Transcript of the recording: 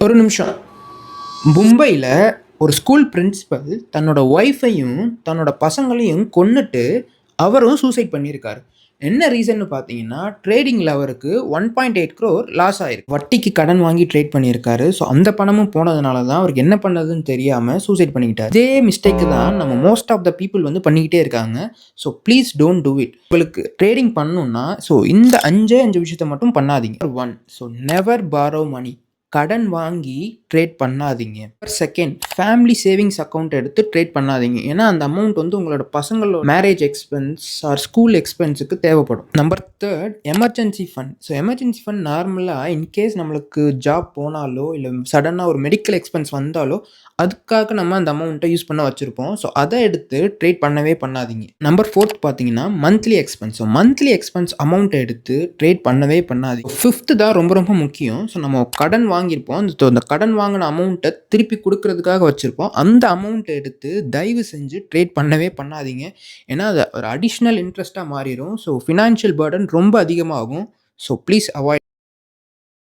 ஒரு நிமிஷம். மும்பையில் ஒரு ஸ்கூல் பிரின்சிபல் தன்னோட ஒய்ஃபையும் தன்னோட பசங்களையும் கொன்னுட்டு அவரும் சூசைட் பண்ணியிருக்காரு. என்ன ரீசன்னு பார்த்தீங்கன்னா, ட்ரேடிங்கில் அவருக்கு 1.8 crore லாஸ் ஆயிருக்கு. வட்டிக்கு கடன் வாங்கி ட்ரேட் பண்ணியிருக்காரு. ஸோ அந்த பணமும் போனதுனால தான் அவருக்கு என்ன பண்ணதுன்னு தெரியாமல் சூசைட் பண்ணிக்கிட்டார். இதே மிஸ்டேக்கு தான் நம்ம மோஸ்ட் ஆஃப் த பீப்புள் வந்து பண்ணிக்கிட்டே இருக்காங்க. So please don't do it. உங்களுக்கு ட்ரேடிங் பண்ணணும்னா ஸோ இந்த 5 விஷயத்த மட்டும் பண்ணாதீங்க. 1. So never borrow money. கடன் வாங்கி ட்ரேட் பண்ணாதீங்க. செகண்ட், ஃபேமிலி சேவிங்ஸ் அக்கௌண்ட் எடுத்து ட்ரேட் பண்ணாதீங்க. ஏன்னா அந்த அமௌண்ட் வந்து உங்களோட பசங்களோட மேரேஜ் எக்ஸ்பென்ஸ் ஆர் ஸ்கூல் எக்ஸ்பென்ஸுக்கு தேவைப்படும். Number 3, emergency fund. So emergency fund நார்மலாக இன்கேஸ் நம்மளுக்கு ஜாப் போனாலோ இல்லை சடனாக ஒரு மெடிக்கல் எக்ஸ்பென்ஸ் வந்தாலோ அதுக்காக நம்ம அந்த அமௌண்ட்டை யூஸ் பண்ண வச்சுருப்போம். ஸோ அதை எடுத்து ட்ரேட் பண்ணவே பண்ணாதீங்க. நம்பர் 4 பார்த்தீங்கன்னா monthly expense. So monthly expense அமௌண்ட்டை எடுத்து ட்ரேட் பண்ணவே பண்ணாதீங்க. 5th தான் ரொம்ப ரொம்ப முக்கியம். ஸோ நம்ம கடன் வாங்கியிருப்போம். அந்த கடன் வாங்கின அமௌண்ட்டை திருப்பி கொடுக்கறதுக்காக வச்சுருப்போம். அந்த அமௌண்ட்டை எடுத்து தயவு செஞ்சு ட்ரேட் பண்ணவே பண்ணாதீங்க. ஏன்னா அது ஒரு அடிஷ்னல் இன்ட்ரெஸ்ட்டாக மாறிடும். ஸோ ஃபினான்ஷியல் பர்டன் ரொம்ப அதிகமாகும். So please avoid.